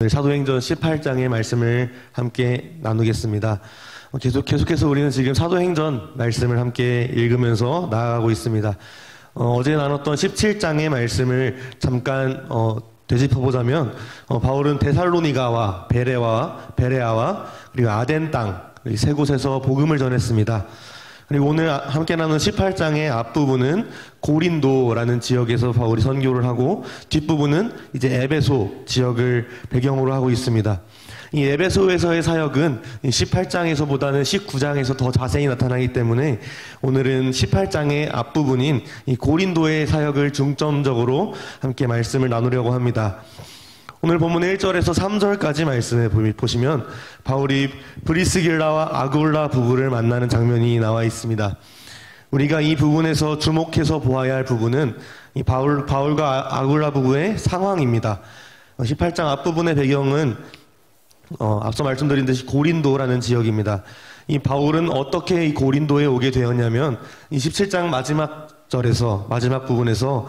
오늘 사도행전 18장의 말씀을 함께 나누겠습니다. 계속해서 우리는 지금 사도행전 말씀을 함께 읽으면서 나아가고 있습니다. 어제 나눴던 17장의 말씀을 잠깐 되짚어보자면 바울은 데살로니가와 베레아와 그리고 아덴 땅 세 곳에서 복음을 전했습니다. 그리고 오늘 함께 나눈 18장의 앞부분은 고린도라는 지역에서 바울이 선교를 하고 뒷부분은 이제 에베소 지역을 배경으로 하고 있습니다. 이 에베소에서의 사역은 18장에서보다는 19장에서 더 자세히 나타나기 때문에 오늘은 18장의 앞부분인 이 고린도의 사역을 중점적으로 함께 말씀을 나누려고 합니다. 오늘 본문 1절에서 3절까지 말씀을 보시면 바울이 브리스길라와 아굴라 부부를 만나는 장면이 나와 있습니다. 우리가 이 부분에서 주목해서 보아야 할 부분은 이 바울과 아굴라 부부의 상황입니다. 18장 앞부분의 배경은 앞서 말씀드린 듯이 고린도라는 지역입니다. 이 바울은 어떻게 이 고린도에 오게 되었냐면 이 17장 마지막 부분에서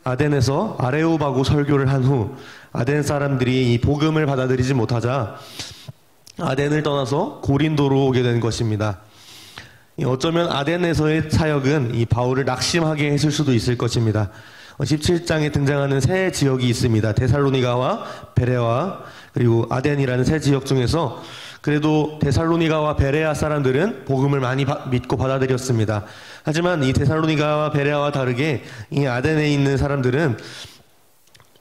아덴에서 아레오바고 설교를 한 후 아덴 사람들이 이 복음을 받아들이지 못하자 아덴을 떠나서 고린도로 오게 된 것입니다. 어쩌면 아덴에서의 사역은 이 바울을 낙심하게 했을 수도 있을 것입니다. 17장에 등장하는 세 지역이 있습니다. 데살로니가와 베레아 그리고 아덴이라는 세 지역 중에서 그래도 데살로니가와 베레아 사람들은 복음을 많이 믿고 받아들였습니다. 하지만 이 데살로니가와 베레아와 다르게 이 아덴에 있는 사람들은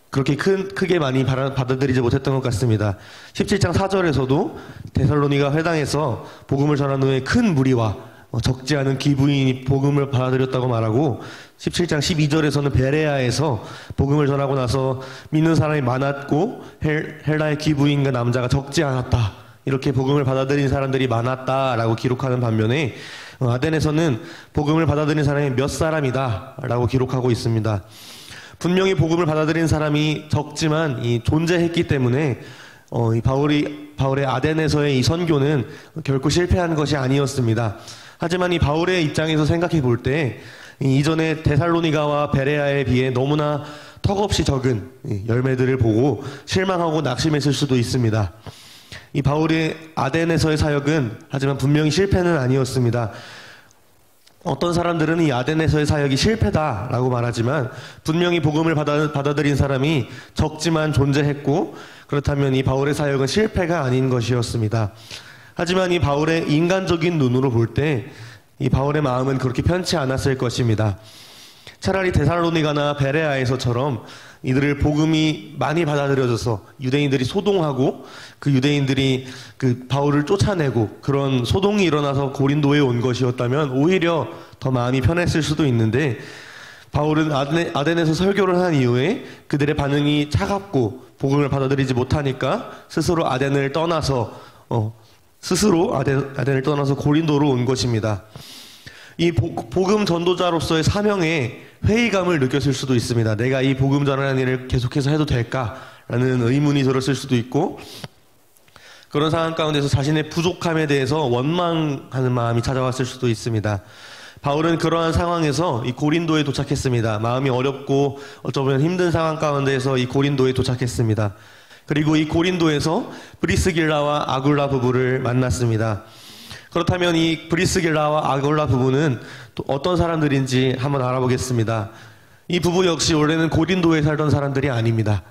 그렇게 크게 많이 받아들이지 못했던 것 같습니다. 17장 4절에서도 데살로니가 회당에서 복음을 전한 후에 큰 무리와 적지 않은 기부인이 복음을 받아들였다고 말하고 17장 12절에서는 베레아에서 복음을 전하고 나서 믿는 사람이 많았고 헬라의 기부인과 남자가 적지 않았다. 이렇게 복음을 받아들인 사람들이 많았다라고 기록하는 반면에 아덴에서는 복음을 받아들인 사람이 몇 사람이다 라고 기록하고 있습니다. 분명히 복음을 받아들인 사람이 적지만 존재했기 때문에 이 바울의 아덴에서의 이 선교는 결코 실패한 것이 아니었습니다. 하지만 이 바울의 입장에서 생각해 볼 때 이전에 데살로니가와 베레아에 비해 너무나 턱없이 적은 열매들을 보고 실망하고 낙심했을 수도 있습니다. 이 바울의 아덴에서의 사역은 하지만 분명히 실패는 아니었습니다. 어떤 사람들은 이 아덴에서의 사역이 실패다라고 말하지만 분명히 복음을 받아들인 사람이 적지만 존재했고 그렇다면 이 바울의 사역은 실패가 아닌 것이었습니다. 하지만 이 바울의 인간적인 눈으로 볼 때 이 바울의 마음은 그렇게 편치 않았을 것입니다. 차라리 데살로니가나 베레아에서처럼 이들을 복음이 많이 받아들여져서 유대인들이 소동하고 그 유대인들이 그 바울을 쫓아내고 그런 소동이 일어나서 고린도에 온 것이었다면 오히려 더 마음이 편했을 수도 있는데 바울은 아덴에서 설교를 한 이후에 그들의 반응이 차갑고 복음을 받아들이지 못하니까 스스로 아덴을 떠나서 고린도로 온 것입니다. 이 복음 전도자로서의 사명에 회의감을 느꼈을 수도 있습니다. 내가 이 복음 전하는 일을 계속해서 해도 될까라는 의문이 들었을 수도 있고 그런 상황 가운데서 자신의 부족함에 대해서 원망하는 마음이 찾아왔을 수도 있습니다. 바울은 그러한 상황에서 이 고린도에 도착했습니다. 마음이 어렵고 어쩌면 힘든 상황 가운데에서 이 고린도에 도착했습니다. 그리고 이 고린도에서 브리스길라와 아굴라 부부를 만났습니다. 그렇다면 이 브리스길라와 아굴라 부부는 또 어떤 사람들인지 한번 알아보겠습니다. 이 부부 역시 원래는 고린도에 살던 사람들이 아닙니다.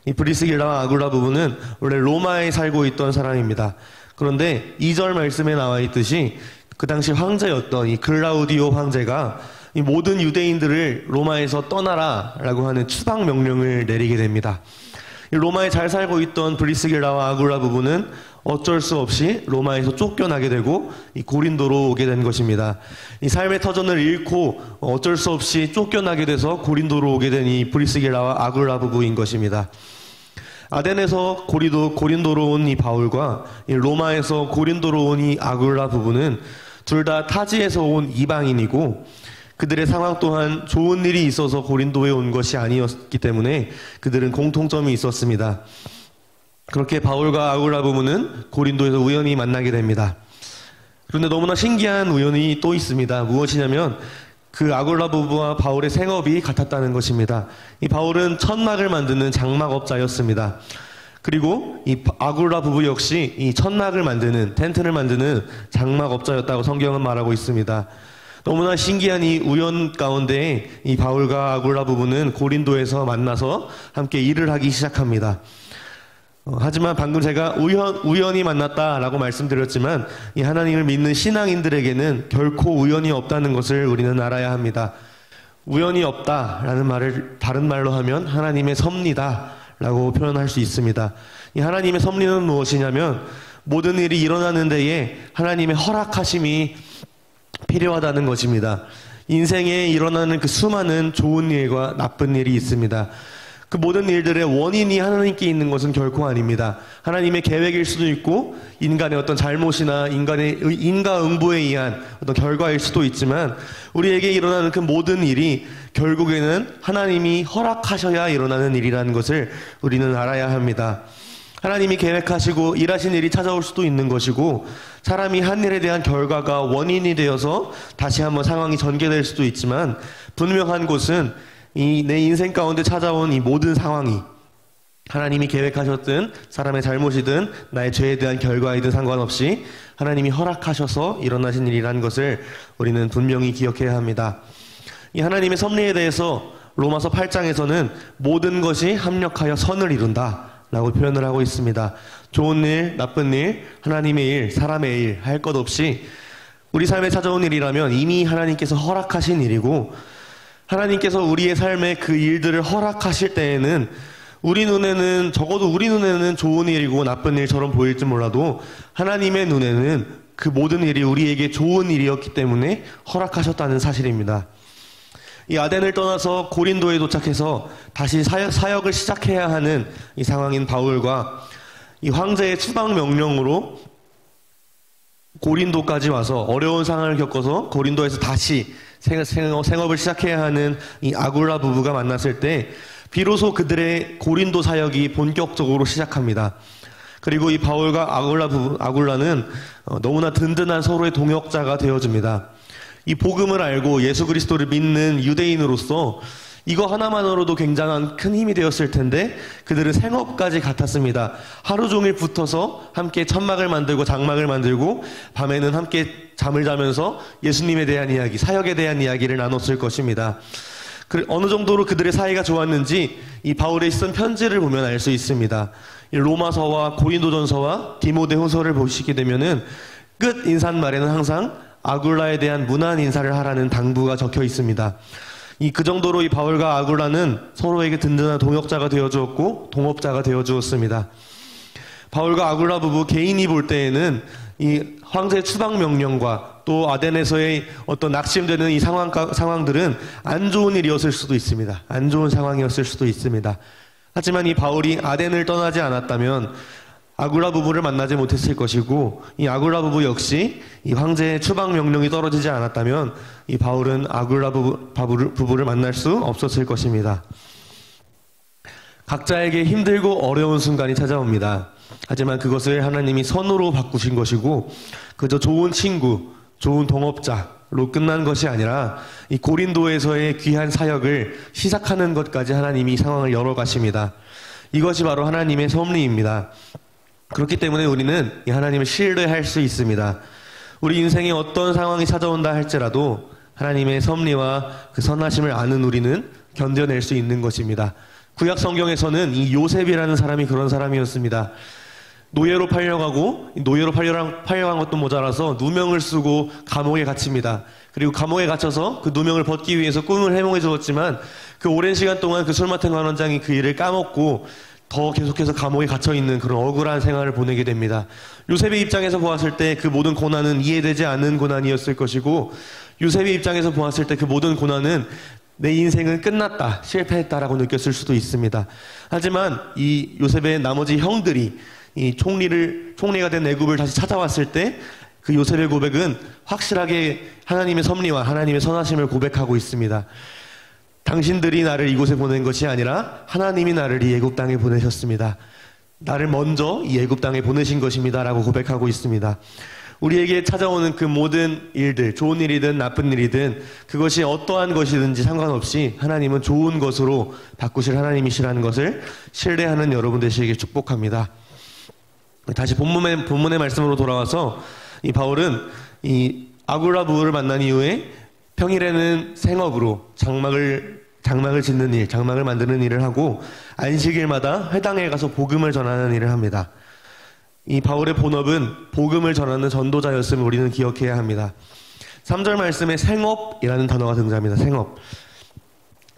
이 브리스길라와 아굴라 부부는 원래 로마에 살고 있던 사람입니다. 그런데 2절 말씀에 나와 있듯이 그 당시 황제였던 이 글라우디오 황제가 이 모든 유대인들을 로마에서 떠나라라고 하는 추방 명령을 내리게 됩니다. 로마에 잘 살고 있던 브리스길라와 아굴라 부부는 어쩔 수 없이 로마에서 쫓겨나게 되고 이 고린도로 오게 된 것입니다. 이 삶의 터전을 잃고 어쩔 수 없이 쫓겨나게 돼서 고린도로 오게 된 이 브리스길라와 아굴라 부부인 것입니다. 아덴에서 고린도로 온 이 바울과 이 로마에서 고린도로 온 이 아굴라 부부는 둘 다 타지에서 온 이방인이고 그들의 상황 또한 좋은 일이 있어서 고린도에 온 것이 아니었기 때문에 그들은 공통점이 있었습니다. 그렇게 바울과 아굴라 부부는 고린도에서 우연히 만나게 됩니다. 그런데 너무나 신기한 우연이 또 있습니다. 무엇이냐면 그 아굴라 부부와 바울의 생업이 같았다는 것입니다. 이 바울은 천막을 만드는 장막업자였습니다. 그리고 이 아굴라 부부 역시 이 천막을 만드는, 텐트를 만드는 장막업자였다고 성경은 말하고 있습니다. 너무나 신기한 이 우연 가운데 이 바울과 아굴라 부부는 고린도에서 만나서 함께 일을 하기 시작합니다. 하지만 방금 제가 우연히 만났다라고 말씀드렸지만 이 하나님을 믿는 신앙인들에게는 결코 우연이 없다는 것을 우리는 알아야 합니다. 우연이 없다라는 말을 다른 말로 하면 하나님의 섭리다라고 표현할 수 있습니다. 이 하나님의 섭리는 무엇이냐면 모든 일이 일어나는 데에 하나님의 허락하심이 필요하다는 것입니다. 인생에 일어나는 그 수많은 좋은 일과 나쁜 일이 있습니다. 그 모든 일들의 원인이 하나님께 있는 것은 결코 아닙니다. 하나님의 계획일 수도 있고 인간의 어떤 잘못이나 인간의 인과응보에 의한 어떤 결과일 수도 있지만 우리에게 일어나는 그 모든 일이 결국에는 하나님이 허락하셔야 일어나는 일이라는 것을 우리는 알아야 합니다. 하나님이 계획하시고 일하신 일이 찾아올 수도 있는 것이고 사람이 한 일에 대한 결과가 원인이 되어서 다시 한번 상황이 전개될 수도 있지만 분명한 것은 이 내 인생 가운데 찾아온 이 모든 상황이 하나님이 계획하셨든 사람의 잘못이든 나의 죄에 대한 결과이든 상관없이 하나님이 허락하셔서 일어나신 일이라는 것을 우리는 분명히 기억해야 합니다. 이 하나님의 섭리에 대해서 로마서 8장에서는 모든 것이 합력하여 선을 이룬다 라고 표현을 하고 있습니다. 좋은 일, 나쁜 일, 하나님의 일, 사람의 일 할 것 없이 우리 삶에 찾아온 일이라면 이미 하나님께서 허락하신 일이고 하나님께서 우리의 삶에 그 일들을 허락하실 때에는 적어도 우리 눈에는 좋은 일이고 나쁜 일처럼 보일지 몰라도 하나님의 눈에는 그 모든 일이 우리에게 좋은 일이었기 때문에 허락하셨다는 사실입니다. 이 아덴을 떠나서 고린도에 도착해서 다시 사역을 시작해야 하는 이 상황인 바울과 이 황제의 추방 명령으로 고린도까지 와서 어려운 상황을 겪어서 고린도에서 다시 생업을 시작해야 하는 이 아굴라 부부가 만났을 때 비로소 그들의 고린도 사역이 본격적으로 시작합니다. 그리고 이 바울과 아굴라는 너무나 든든한 서로의 동역자가 되어줍니다. 이 복음을 알고 예수 그리스도를 믿는 유대인으로서 이거 하나만으로도 굉장한 큰 힘이 되었을 텐데 그들은 생업까지 같았습니다. 하루 종일 붙어서 함께 천막을 만들고 장막을 만들고 밤에는 함께 잠을 자면서 예수님에 대한 이야기, 사역에 대한 이야기를 나눴을 것입니다. 어느 정도로 그들의 사이가 좋았는지 이 바울의 쓴 편지를 보면 알 수 있습니다. 이 로마서와 고린도전서와 디모데후서를 보시게 되면은 끝 인사말에는 항상 아굴라에 대한 문안 인사를 하라는 당부가 적혀 있습니다. 그 정도로 이 바울과 아굴라는 서로에게 든든한 동역자가 되어주었고 동업자가 되어주었습니다. 바울과 아굴라 부부 개인이 볼 때에는 이 황제의 추방 명령과 또 아덴에서의 어떤 낙심되는 이 상황들은 안 좋은 일이었을 수도 있습니다. 안 좋은 상황이었을 수도 있습니다. 하지만 이 바울이 아덴을 떠나지 않았다면 아굴라 부부를 만나지 못했을 것이고 이 아굴라 부부 역시 이 황제의 추방 명령이 떨어지지 않았다면 이 바울은 아굴라 부부를 만날 수 없었을 것입니다. 각자에게 힘들고 어려운 순간이 찾아옵니다. 하지만 그것을 하나님이 선으로 바꾸신 것이고 그저 좋은 친구, 좋은 동업자로 끝난 것이 아니라 이 고린도에서의 귀한 사역을 시작하는 것까지 하나님이 이 상황을 열어가십니다. 이것이 바로 하나님의 섭리입니다. 그렇기 때문에 우리는 이 하나님을 신뢰할 수 있습니다. 우리 인생에 어떤 상황이 찾아온다 할지라도 하나님의 섭리와 그 선하심을 아는 우리는 견뎌낼 수 있는 것입니다. 구약 성경에서는 이 요셉이라는 사람이 그런 사람이었습니다. 노예로 팔려가고 노예로 팔려간 것도 모자라서 누명을 쓰고 감옥에 갇힙니다. 그리고 감옥에 갇혀서 그 누명을 벗기 위해서 꿈을 해몽해 주었지만 그 오랜 시간 동안 그 술 맡은 관원장이 그 일을 까먹고 더 계속해서 감옥에 갇혀있는 그런 억울한 생활을 보내게 됩니다. 요셉의 입장에서 보았을 때 그 모든 고난은 이해되지 않는 고난이었을 것이고 요셉의 입장에서 보았을 때 그 모든 고난은 내 인생은 끝났다, 실패했다라고 느꼈을 수도 있습니다. 하지만 이 요셉의 나머지 형들이 이 총리가 된 애굽을 다시 찾아왔을 때 그 요셉의 고백은 확실하게 하나님의 섭리와 하나님의 선하심을 고백하고 있습니다. 당신들이 나를 이곳에 보낸 것이 아니라 하나님이 나를 이 애굽 땅에 보내셨습니다. 나를 먼저 이 애굽 땅에 보내신 것입니다 라고 고백하고 있습니다. 우리에게 찾아오는 그 모든 일들, 좋은 일이든 나쁜 일이든 그것이 어떠한 것이든지 상관없이 하나님은 좋은 것으로 바꾸실 하나님이시라는 것을 신뢰하는 여러분 되시기를 축복합니다. 다시 본문의 말씀으로 돌아와서 이 바울은 이 아굴라 부부를 만난 이후에 평일에는 생업으로 장막을 짓는 일, 장막을 만드는 일을 하고 안식일마다 회당에 가서 복음을 전하는 일을 합니다. 이 바울의 본업은 복음을 전하는 전도자였음을 우리는 기억해야 합니다. 3절 말씀에 생업이라는 단어가 등장합니다. 생업.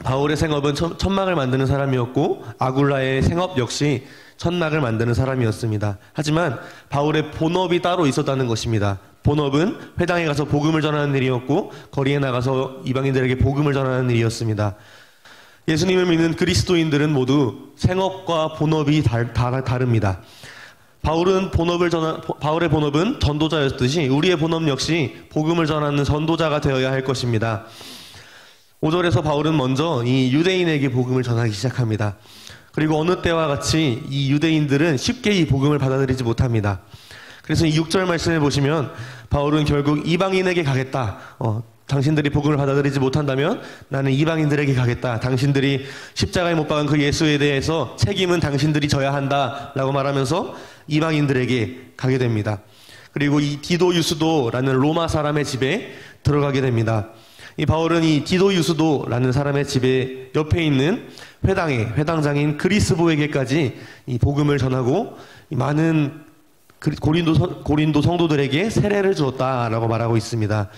바울의 생업은 천막을 만드는 사람이었고 아굴라의 생업 역시 천막을 만드는 사람이었습니다. 하지만 바울의 본업이 따로 있었다는 것입니다. 본업은 회당에 가서 복음을 전하는 일이었고 거리에 나가서 이방인들에게 복음을 전하는 일이었습니다. 예수님을 믿는 그리스도인들은 모두 생업과 본업이 다릅니다. 바울의 본업은 전도자였듯이 우리의 본업 역시 복음을 전하는 전도자가 되어야 할 것입니다. 5절에서 바울은 먼저 이 유대인에게 복음을 전하기 시작합니다. 그리고 어느 때와 같이 이 유대인들은 쉽게 이 복음을 받아들이지 못합니다. 그래서 이 6절 말씀을 보시면 바울은 결국 이방인에게 가겠다. 당신들이 복음을 받아들이지 못한다면 나는 이방인들에게 가겠다. 당신들이 십자가에 못 박은 그 예수에 대해서 책임은 당신들이 져야 한다 라고 말하면서 이방인들에게 가게 됩니다. 그리고 이 디도 유스도라는 로마 사람의 집에 들어가게 됩니다. 이 바울은 이 디도 유스도라는 사람의 집에 옆에 있는 회당장인 그리스보에게까지 이 복음을 전하고 많은 고린도 성도들에게 세례를 주었다라고 말하고 있습니다.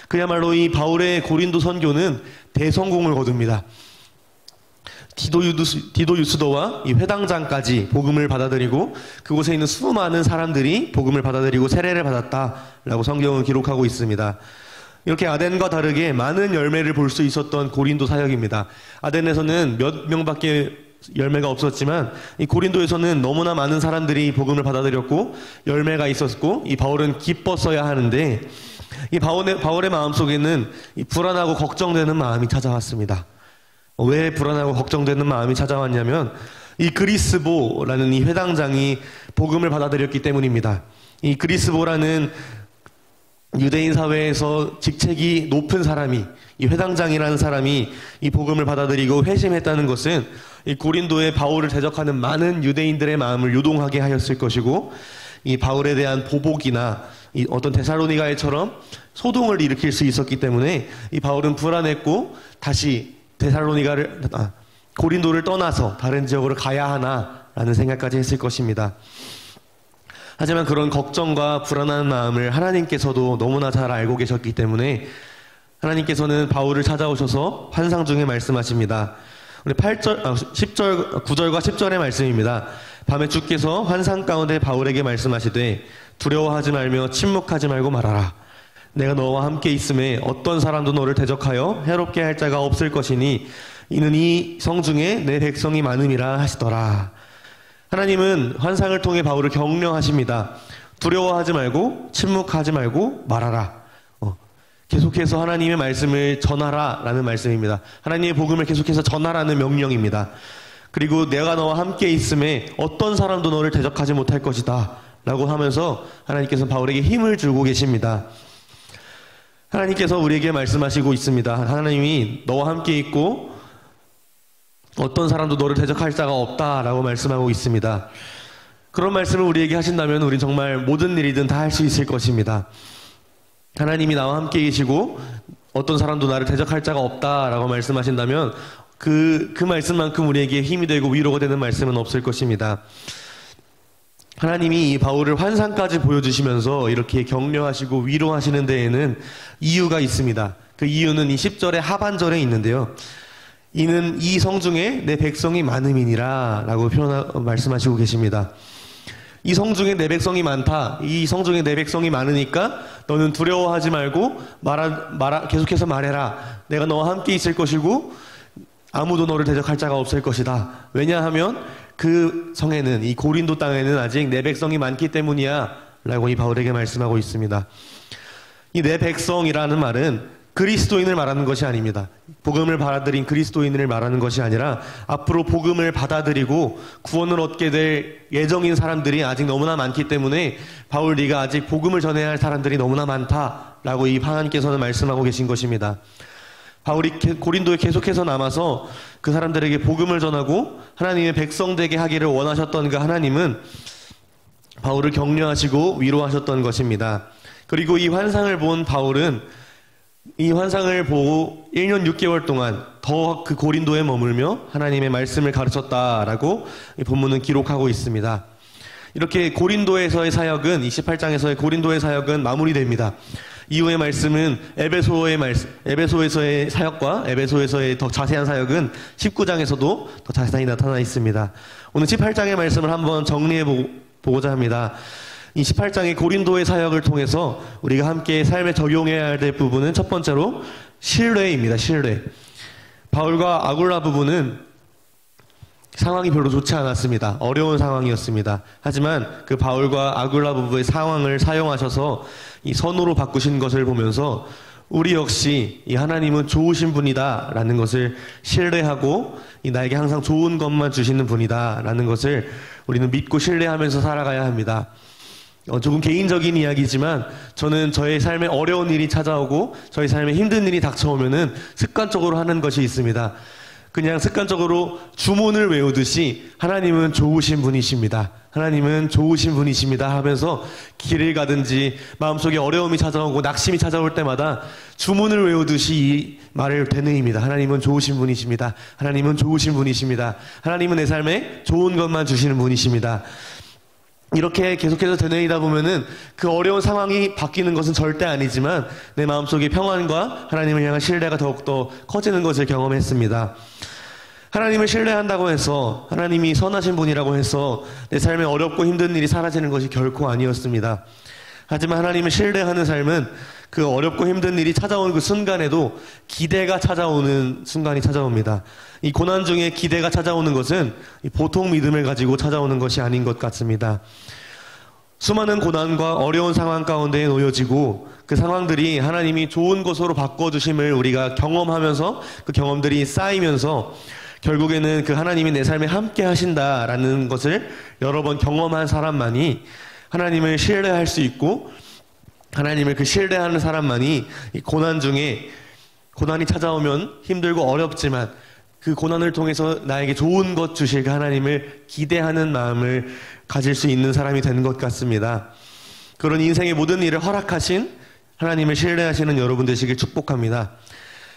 그야말로 이 바울의 고린도 선교는 대성공을 거둡니다. 디도 유스도와 이 회당장까지 복음을 받아들이고 그곳에 있는 수많은 사람들이 복음을 받아들이고 세례를 받았다라고 성경은 기록하고 있습니다. 이렇게 아덴과 다르게 많은 열매를 볼 수 있었던 고린도 사역입니다. 아덴에서는 몇 명밖에 열매가 없었지만 이 고린도에서는 너무나 많은 사람들이 복음을 받아들였고 열매가 있었고 이 바울은 기뻤어야 하는데 이 바울의 마음속에는 이 불안하고 걱정되는 마음이 찾아왔습니다. 왜 불안하고 걱정되는 마음이 찾아왔냐면 이 그리스보라는 이 회당장이 복음을 받아들였기 때문입니다. 이 그리스보라는 유대인 사회에서 직책이 높은 사람이, 이 회당장이라는 사람이 이 복음을 받아들이고 회심했다는 것은 이 고린도에 바울을 대적하는 많은 유대인들의 마음을 요동하게 하였을 것이고 이 바울에 대한 보복이나 이 어떤 데살로니가에처럼 소동을 일으킬 수 있었기 때문에 이 바울은 불안했고 다시 고린도를 떠나서 다른 지역으로 가야 하나라는 생각까지 했을 것입니다. 하지만 그런 걱정과 불안한 마음을 하나님께서도 너무나 잘 알고 계셨기 때문에 하나님께서는 바울을 찾아오셔서 환상 중에 말씀하십니다. 우리 9절과 10절의 말씀입니다. 밤에 주께서 환상 가운데 바울에게 말씀하시되 두려워하지 말며 침묵하지 말고 말하라. 내가 너와 함께 있음에 어떤 사람도 너를 대적하여 해롭게 할 자가 없을 것이니 이는 이 성중에 내 백성이 많음이라 하시더라. 하나님은 환상을 통해 바울을 격려하십니다. 두려워하지 말고 침묵하지 말고 말하라. 계속해서 하나님의 말씀을 전하라라는 말씀입니다. 하나님의 복음을 계속해서 전하라는 명령입니다. 그리고 내가 너와 함께 있음에 어떤 사람도 너를 대적하지 못할 것이다 라고 하면서 하나님께서 바울에게 힘을 주고 계십니다. 하나님께서 우리에게 말씀하시고 있습니다. 하나님이 너와 함께 있고 어떤 사람도 너를 대적할 자가 없다라고 말씀하고 있습니다. 그런 말씀을 우리에게 하신다면 우린 정말 모든 일이든 다 할 수 있을 것입니다. 하나님이 나와 함께 계시고 어떤 사람도 나를 대적할 자가 없다라고 말씀하신다면 그 말씀만큼 우리에게 힘이 되고 위로가 되는 말씀은 없을 것입니다. 하나님이 이 바울을 환상까지 보여주시면서 이렇게 격려하시고 위로하시는 데에는 이유가 있습니다. 그 이유는 이 10절의 하반절에 있는데요. 이는 이 성중에 내 백성이 많음이니라 라고 말씀하시고 계십니다. 이 성중에 내 백성이 많다. 이 성중에 내 백성이 많으니까 너는 두려워하지 말고 계속해서 말해라. 내가 너와 함께 있을 것이고 아무도 너를 대적할 자가 없을 것이다. 왜냐하면 그 성에는, 이 고린도 땅에는 아직 내 백성이 많기 때문이야 라고 이 바울에게 말씀하고 있습니다. 이 내 백성이라는 말은 그리스도인을 말하는 것이 아닙니다. 복음을 받아들인 그리스도인을 말하는 것이 아니라 앞으로 복음을 받아들이고 구원을 얻게 될 예정인 사람들이 아직 너무나 많기 때문에 바울, 네가 아직 복음을 전해야 할 사람들이 너무나 많다라고 이 하나님께서는 말씀하고 계신 것입니다. 바울이 고린도에 계속해서 남아서 그 사람들에게 복음을 전하고 하나님의 백성 되게 하기를 원하셨던 그 하나님은 바울을 격려하시고 위로하셨던 것입니다. 그리고 이 환상을 본 바울은 이 환상을 보고 1년 6개월 동안 더 그 고린도에 머물며 하나님의 말씀을 가르쳤다라고 이 본문은 기록하고 있습니다. 이렇게 고린도에서의 사역은 28장에서의 고린도의 사역은 마무리됩니다. 이후의 말씀은 에베소에서의 사역과 에베소에서의 더 자세한 사역은 19장에서도 더 자세히 나타나 있습니다. 오늘 18장의 말씀을 한번 정리해 보고자 합니다. 이 18장의 고린도의 사역을 통해서 우리가 함께 삶에 적용해야 될 부분은 첫 번째로 신뢰입니다. 신뢰. 바울과 아굴라 부부는 상황이 별로 좋지 않았습니다. 어려운 상황이었습니다. 하지만 그 바울과 아굴라 부부의 상황을 사용하셔서 이 선으로 바꾸신 것을 보면서 우리 역시 이 하나님은 좋으신 분이다 라는 것을 신뢰하고 이 나에게 항상 좋은 것만 주시는 분이다 라는 것을 우리는 믿고 신뢰하면서 살아가야 합니다. 조금 개인적인 이야기지만 저는 저의 삶에 어려운 일이 찾아오고 저희 삶에 힘든 일이 닥쳐오면은 습관적으로 하는 것이 있습니다. 그냥 습관적으로 주문을 외우듯이 하나님은 좋으신 분이십니다. 하나님은 좋으신 분이십니다 하면서 길을 가든지 마음속에 어려움이 찾아오고 낙심이 찾아올 때마다 주문을 외우듯이 이 말을 되뇌입니다. 하나님은 좋으신 분이십니다. 하나님은 좋으신 분이십니다. 하나님은 내 삶에 좋은 것만 주시는 분이십니다. 이렇게 계속해서 되뇌이다 보면은 그 어려운 상황이 바뀌는 것은 절대 아니지만 내 마음속의 평안과 하나님을 향한 신뢰가 더욱더 커지는 것을 경험했습니다. 하나님을 신뢰한다고 해서 하나님이 선하신 분이라고 해서 내 삶에 어렵고 힘든 일이 사라지는 것이 결코 아니었습니다. 하지만 하나님을 신뢰하는 삶은 그 어렵고 힘든 일이 찾아오는 그 순간에도 기대가 찾아오는 순간이 찾아옵니다. 이 고난 중에 기대가 찾아오는 것은 보통 믿음을 가지고 찾아오는 것이 아닌 것 같습니다. 수많은 고난과 어려운 상황 가운데 놓여지고 그 상황들이 하나님이 좋은 것으로 바꿔주심을 우리가 경험하면서 그 경험들이 쌓이면서 결국에는 그 하나님이 내 삶에 함께 하신다라는 것을 여러 번 경험한 사람만이 하나님을 신뢰할 수 있고 하나님을 그 신뢰하는 사람만이 이 고난 중에 고난이 찾아오면 힘들고 어렵지만 그 고난을 통해서 나에게 좋은 것 주실 그 하나님을 기대하는 마음을 가질 수 있는 사람이 되는 것 같습니다. 그런 인생의 모든 일을 허락하신 하나님을 신뢰하시는 여러분 되시길 축복합니다.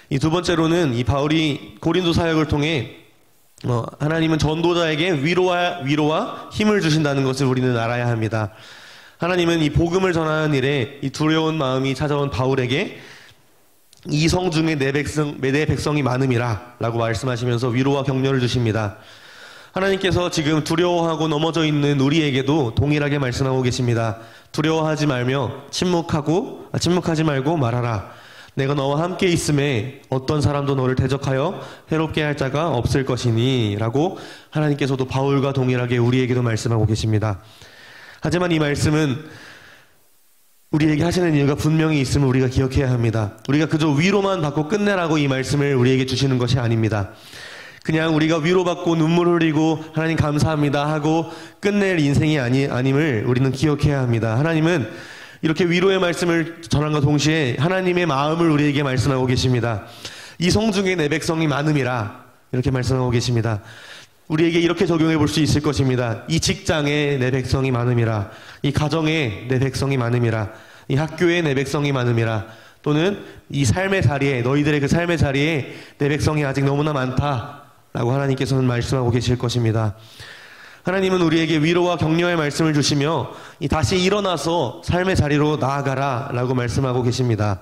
이 두 번째로는 이 바울이 고린도 사역을 통해 하나님은 전도자에게 위로와 힘을 주신다는 것을 우리는 알아야 합니다. 하나님은 이 복음을 전하는 일에 이 두려운 마음이 찾아온 바울에게 이성 중에 내 백성이 많음이라 라고 말씀하시면서 위로와 격려를 주십니다. 하나님께서 지금 두려워하고 넘어져 있는 우리에게도 동일하게 말씀하고 계십니다. 두려워하지 말며 침묵하지 말고 말하라. 내가 너와 함께 있음에 어떤 사람도 너를 대적하여 해롭게 할 자가 없을 것이니 라고 하나님께서도 바울과 동일하게 우리에게도 말씀하고 계십니다. 하지만 이 말씀은 우리에게 하시는 이유가 분명히 있음을 우리가 기억해야 합니다. 우리가 그저 위로만 받고 끝내라고 이 말씀을 우리에게 주시는 것이 아닙니다. 그냥 우리가 위로받고 눈물 흘리고 하나님 감사합니다 하고 끝낼 인생이 아님을 우리는 기억해야 합니다. 하나님은 이렇게 위로의 말씀을 전함과 동시에 하나님의 마음을 우리에게 말씀하고 계십니다. 이 성 중에 내 백성이 많음이라 이렇게 말씀하고 계십니다. 우리에게 이렇게 적용해 볼 수 있을 것입니다. 이 직장에 내 백성이 많음이라, 이 가정에 내 백성이 많음이라, 이 학교에 내 백성이 많음이라, 또는 이 삶의 자리에, 너희들의 그 삶의 자리에 내 백성이 아직 너무나 많다라고 하나님께서는 말씀하고 계실 것입니다. 하나님은 우리에게 위로와 격려의 말씀을 주시며 다시 일어나서 삶의 자리로 나아가라 라고 말씀하고 계십니다.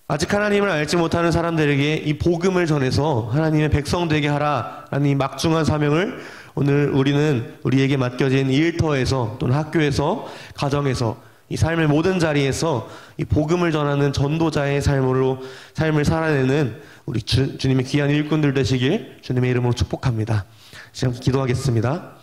아직 하나님을 알지 못하는 사람들에게 이 복음을 전해서 하나님의 백성 되게 하라라는 이 막중한 사명을 오늘 우리는 우리에게 맡겨진 이 일터에서 또는 학교에서 가정에서 이 삶의 모든 자리에서 이 복음을 전하는 전도자의 삶을 살아내는 우리 주님의 귀한 일꾼들 되시길 주님의 이름으로 축복합니다. 지금 기도하겠습니다.